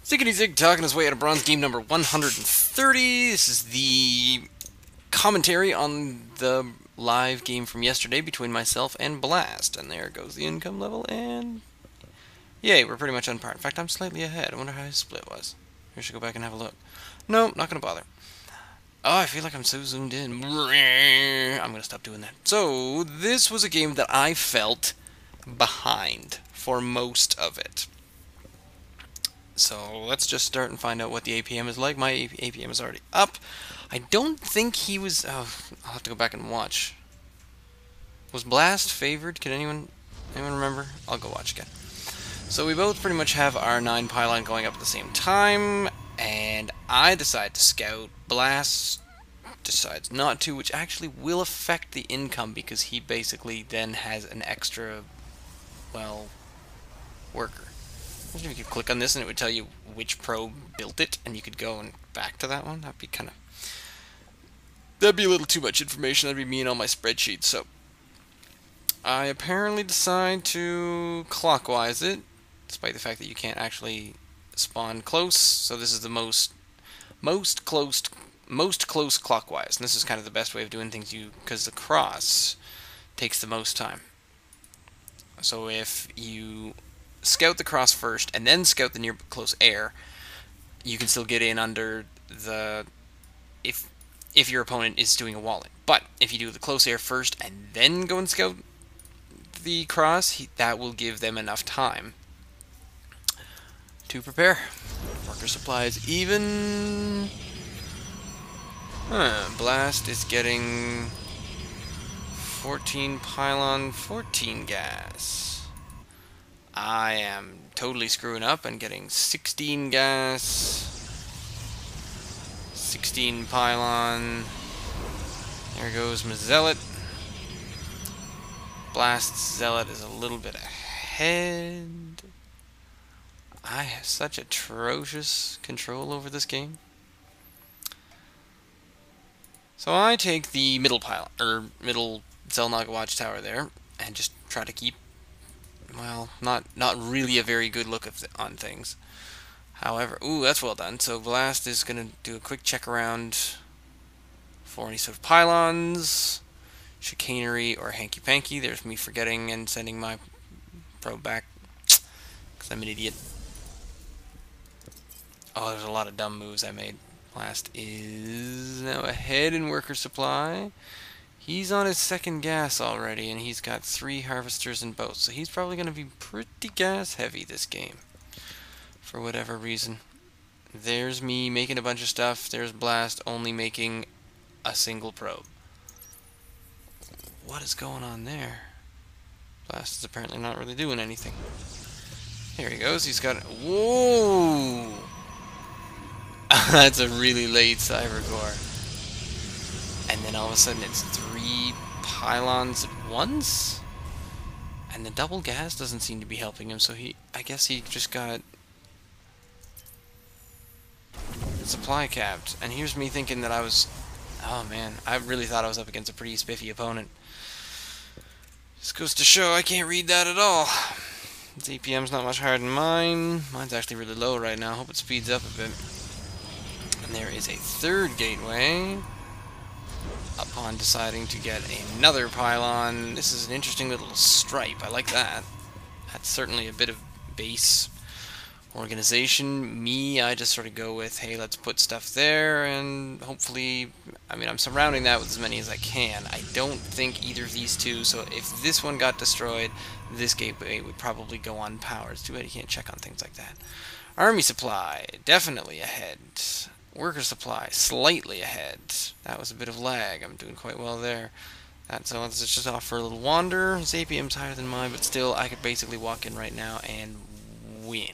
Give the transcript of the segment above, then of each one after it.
Ziggity Zig talking his way out of bronze game number 130. This is the commentary on the live game from yesterday between myself and Blast. And there goes the income level, and yay, we're pretty much on par. In fact, I'm slightly ahead. I wonder how his split was. I should go back and have a look. No, not going to bother. Oh, I feel like I'm so zoomed in. I'm going to stop doing that. So, this was a game that I felt behind for most of it. So let's just start and find out what the APM is like. My APM is already up. I don't think he was... Oh, I'll have to go back and watch. Was Blast favored? Can anyone remember? I'll go watch again. So we both pretty much have our 9 pylon going up at the same time. And I decide to scout. Blast decides not to, which actually will affect the income because he basically then has an extra, well, worker. Imagine if you could click on this and it would tell you which pro built it, and you could go and back to that one. That'd be a little too much information. That'd be me and all my spreadsheets. So I apparently decide to clockwise it, despite the fact that you can't actually spawn close. So this is the most close clockwise, and this is kind of the best way of doing things. Because the cross takes the most time. So if you scout the cross first and then scout the near close air, you can still get in under the if your opponent is doing a walling. But if you do the close air first and then go and scout the cross, that will give them enough time to prepare. Worker supplies even. Blast is getting 14 pylon, 14 gas. I am totally screwing up and getting 16 gas, 16 pylon. There goes my zealot. Blast zealot is a little bit ahead. I have such atrocious control over this game. So I take the middle pylon, or middle Zelnaga watchtower there, and just try to keep, well, not really a very good look on things. However, ooh, that's well done. So Blast is going to do a quick check around for any sort of pylons, chicanery, or hanky-panky. There's me forgetting and sending my probe back, because I'm an idiot. Oh, there's a lot of dumb moves I made. Blast is now ahead in worker supply. He's on his second gas already, and he's got 3 harvesters and boats, so he's probably going to be pretty gas heavy this game, for whatever reason. There's me making a bunch of stuff. There's Blast only making a single probe. What is going on there? Blast is apparently not really doing anything. Here he goes. He's got... Whoa! That's a really late Cybercore. And then all of a sudden it's 3 pylons at once? And the double gas doesn't seem to be helping him, so I guess he just got supply capped. And here's me thinking that I was... Oh man, I really thought I was up against a pretty spiffy opponent. Just goes to show I can't read that at all. His APM's not much higher than mine. Mine's actually really low right now. Hope it speeds up a bit. And there is a 3rd gateway. Upon deciding to get another pylon. This is an interesting little stripe. I like that. That's certainly a bit of base organization. I just sort of go with, hey, let's put stuff there, and hopefully, I mean, I'm surrounding that with as many as I can. I don't think either of these two, so if this one got destroyed, this gateway would probably go unpowered. It's too bad you can't check on things like that. Army supply, definitely ahead. Worker supply, slightly ahead. That was a bit of lag. I'm doing quite well there. So let's just off for a little wander. His APM's higher than mine, but still, I could basically walk in right now and win.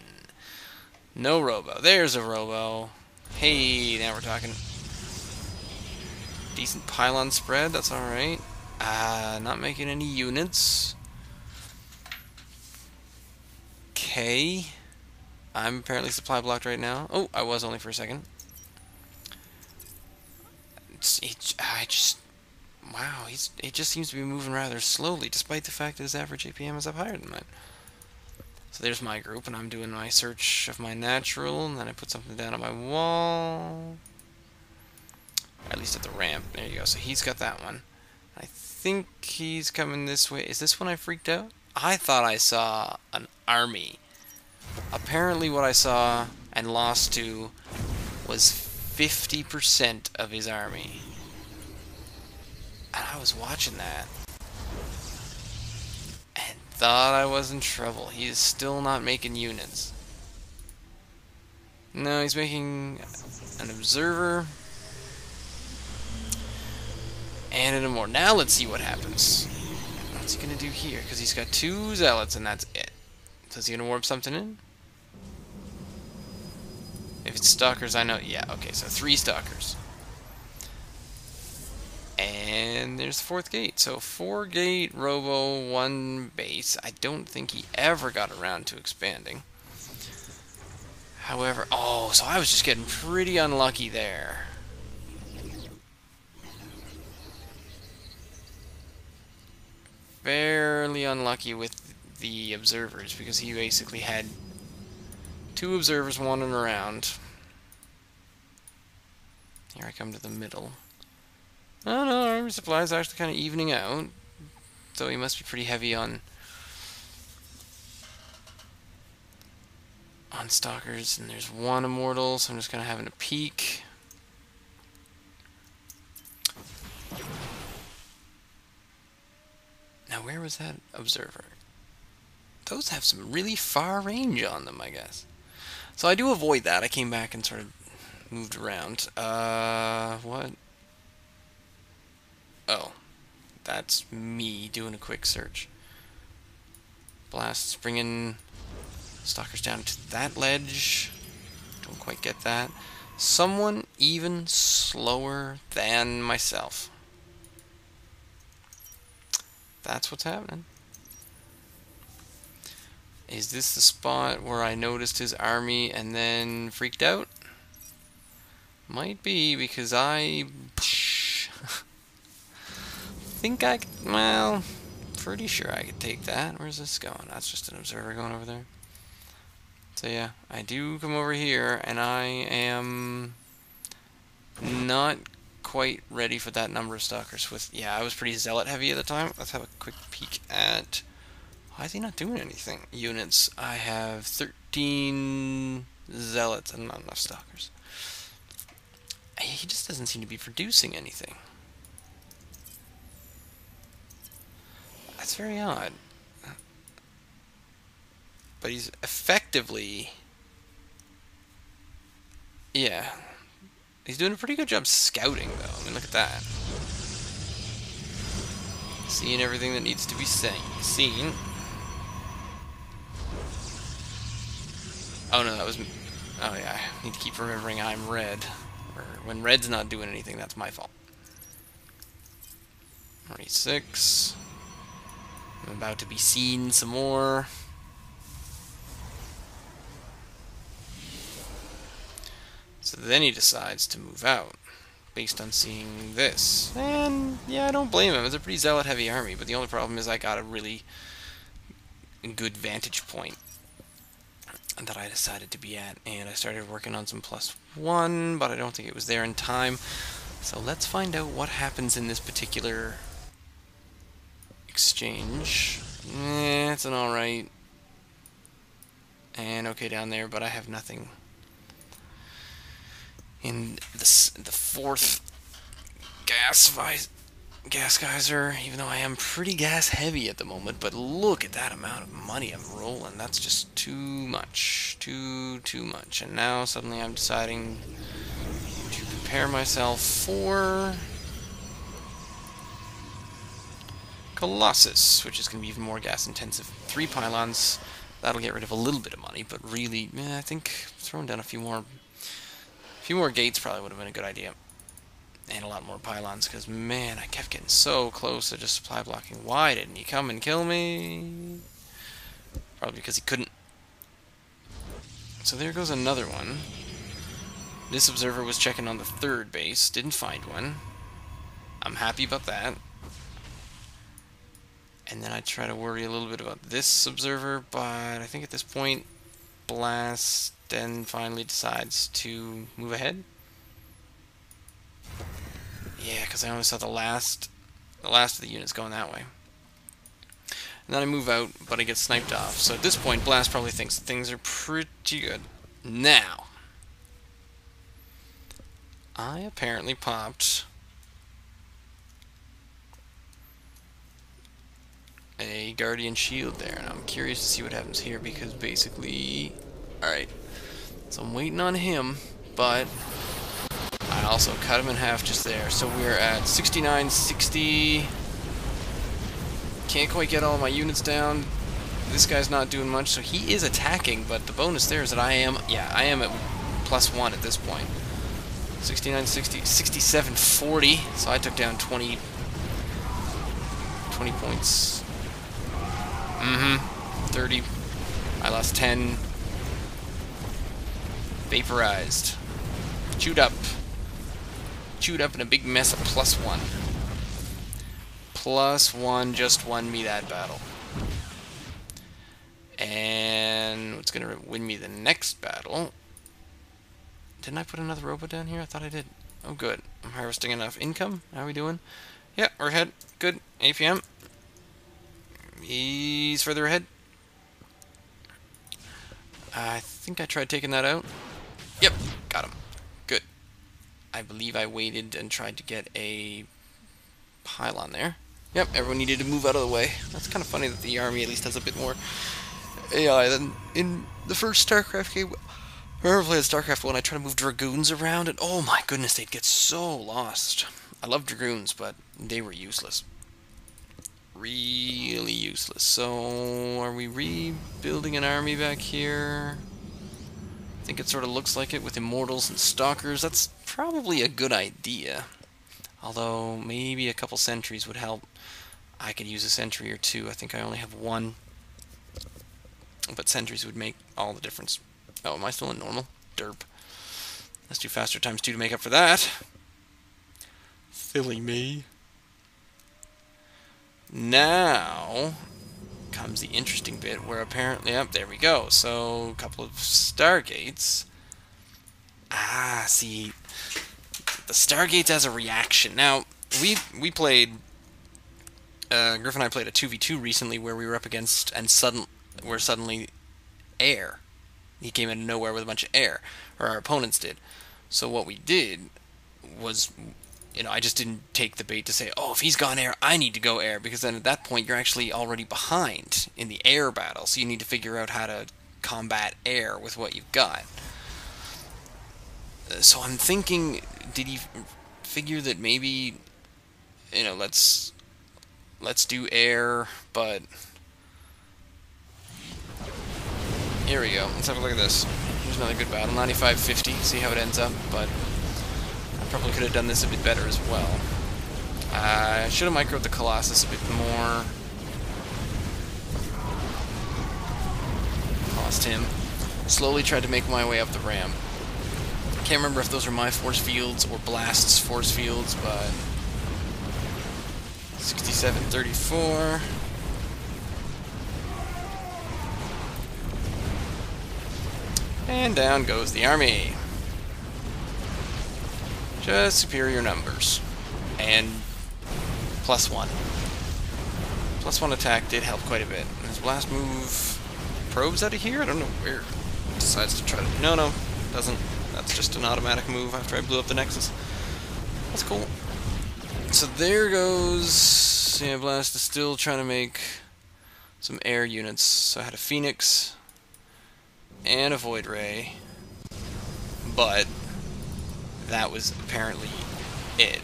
No robo. There's a robo. Hey, now we're talking. Decent pylon spread, that's alright. Not making any units. Okay. I'm apparently supply blocked right now. Oh, I was only for a second. Wow, it just seems to be moving rather slowly, despite the fact that his average APM is up higher than mine. So there's my group, and I'm doing my search of my natural, and then I put something down on my wall. At least at the ramp. There you go. So he's got that one. I think he's coming this way. Is this when I freaked out? I thought I saw an army. Apparently what I saw and lost to was 50% of his army. And I was watching that and thought I was in trouble. He is still not making units. No, he's making an observer and an immortal. Now let's see what happens. What's he gonna do here? Because he's got 2 zealots and that's it. So is he gonna warp something in? If it's stalkers, I know. Yeah, okay, so 3 stalkers. And there's the 4th gate. So 4 gate, robo, 1 base. I don't think he ever got around to expanding. However, oh, so I was just getting pretty unlucky there. Fairly unlucky with the observers because he basically had 2 observers wandering around. Here I come to the middle. Oh no, army supply is actually kind of evening out. So he must be pretty heavy on stalkers. And there's 1 immortal, so I'm just kind of having a peek. Now where was that observer? Those have some really far range on them, I guess. So I do avoid that. I came back and sort of moved around. What? Oh. That's me doing a quick search. Blasts bringing stalkers down to that ledge. Don't quite get that. Someone even slower than myself. That's what's happening. Is this the spot where I noticed his army and then freaked out? Might be, because I think I could, well, pretty sure I could take that. Where's this going? That's just an observer going over there. So yeah, I do come over here, and I am not quite ready for that number of stalkers. Yeah, I was pretty zealot heavy at the time. Let's have a quick peek at... Why is he not doing anything? Units. I have 13 zealots and not enough stalkers. He just doesn't seem to be producing anything. That's very odd. But he's effectively... Yeah. He's doing a pretty good job scouting, though. I mean, look at that. Seeing everything that needs to be seen. Oh no, that was... Oh yeah, I need to keep remembering I'm red. Or when red's not doing anything, that's my fault. 46. I'm about to be seen some more. So then he decides to move out, based on seeing this. And yeah, I don't blame him. It's a pretty zealot heavy army, but the only problem is I got a really good vantage point that I decided to be at, and I started working on some +1, but I don't think it was there in time. So let's find out what happens in this particular exchange. It's an alright. And okay down there, but I have nothing in the 4th gas geyser, even though I am pretty gas heavy at the moment. But look at that amount of money I'm rolling. That's just too much. Too much. And now suddenly I'm deciding to prepare myself for Colossus, which is going to be even more gas intensive. 3 pylons. That'll get rid of a little bit of money, but really, I think throwing down a few more gates probably would have been a good idea. And a lot more pylons, because, man, I kept getting so close to just supply blocking. Why didn't he come and kill me? Probably because he couldn't. So there goes another one. This observer was checking on the 3rd base. Didn't find one. I'm happy about that. And then I try to worry a little bit about this observer, but I think at this point, Blast then finally decides to move ahead. Yeah, because I only saw the last of the units going that way. And then I move out, but I get sniped off. So at this point, Blast probably thinks things are pretty good. Now, I apparently popped a Guardian Shield there, and I'm curious to see what happens here, because basically... Alright, so I'm waiting on him, but I also cut him in half just there. So we're at 69, 60... Can't quite get all my units down. This guy's not doing much, so he is attacking, but the bonus there is that I am at +1 at this point. 69, 60, 67, 40, so I took down 20 points. 30. I lost 10. Vaporized. Chewed up. Chewed up in a big mess of +1. +1 just won me that battle. And what's going to win me the next battle? Didn't I put another robot down here? I thought I did. Oh, good. I'm harvesting enough income. How are we doing? Yeah, we're ahead. Good. APM. He's further ahead. I think I tried taking that out. Yep, got him. Good. I believe I waited and tried to get a pylon there. Yep, everyone needed to move out of the way. That's kind of funny that the army at least has a bit more AI than in the first StarCraft game. I remember playing StarCraft 1, I tried to move Dragoons around, and oh my goodness, they'd get so lost. I love Dragoons, but they were useless. Really useless. So, are we rebuilding an army back here? I think it sort of looks like it with Immortals and Stalkers. That's probably a good idea. Although, maybe a couple sentries would help. I could use a sentry or two. I think I only have one. But sentries would make all the difference. Oh, am I still in normal? Derp. Let's do faster ×2 to make up for that. Silly me. Now comes the interesting bit where apparently, yep, there we go. So, a couple of Stargates. Ah, see, the Stargates as a reaction. Now, we played, Griff and I played a 2v2 recently where we were up against, and suddenly air. He came out of nowhere with a bunch of air, or our opponents did. So what we did was, you know, I just didn't take the bait to say, oh, if he's gone air, I need to go air, because then at that point you're actually already behind in the air battle, so you need to figure out how to combat air with what you've got. So I'm thinking, did he figure that maybe, you know, let's do air, but here we go. Let's have a look at this. Here's another good battle. 95-50. See how it ends up, but I probably could have done this a bit better as well. I should have microed the Colossus a bit more. Lost him. Slowly tried to make my way up the ramp. Can't remember if those are my force fields or Blast's force fields, but 67-34. And down goes the army. Just superior numbers. And +1. +1 attack did help quite a bit. Does Blast move probes out of here? I don't know where. Decides to try to... No, doesn't. That's just an automatic move after I blew up the Nexus. That's cool. So there goes... Yeah, Blast is still trying to make some air units. So I had a Phoenix and a Void Ray, but that was apparently it.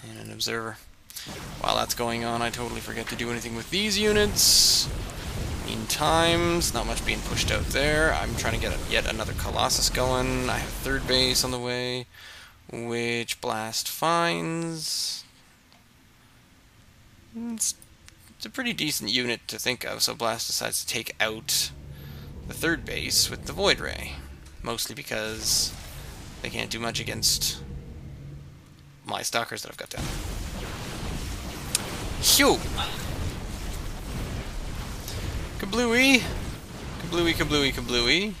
And an Observer. While that's going on, I totally forget to do anything with these units. Meantime, not much being pushed out there. I'm trying to get yet another Colossus going. I have third base on the way, which Blast finds. It's a pretty decent unit to think of, so Blast decides to take out the third base with the Void Ray. Mostly because They can't do much against my stalkers that I've got down. Phew! Kablooey! Kablooey, kablooey, kablooey.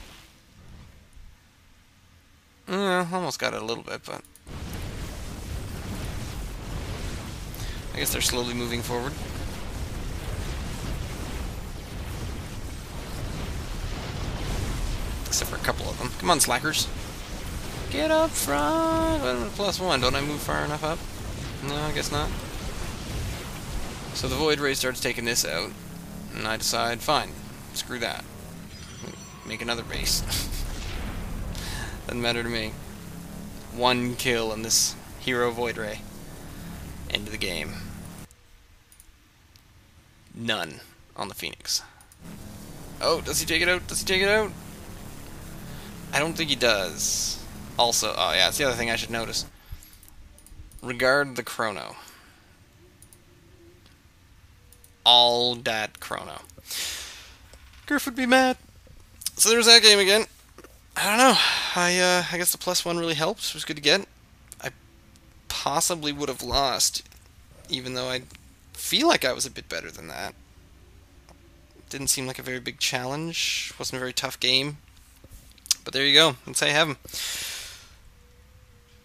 Almost got it a little bit, but... I guess they're slowly moving forward. Except for a couple of them. Come on, slackers. Get up front! I'm at +1. Don't I move far enough up? No, I guess not. So the Void Ray starts taking this out. And I decide, fine, screw that. Make another base. Doesn't matter to me. 1 kill in this hero Void Ray. End of the game. None on the Phoenix. Oh, does he take it out? Does he take it out? I don't think he does. Also, oh yeah, it's the other thing I should notice. Regard the chrono. All that chrono. Griff would be mad. So there's that game again. I don't know. I guess the +1 really helped. It was good to get. I possibly would have lost, even though I feel like I was a bit better than that. Didn't seem like a very big challenge. Wasn't a very tough game. But there you go. That's how you have them.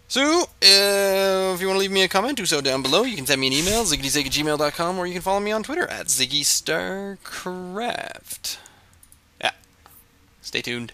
So, if you want to leave me a comment, do so down below. You can send me an email, ziggyzig@gmail.com, or you can follow me on Twitter @ZiggyStarCraft. Yeah. Stay tuned.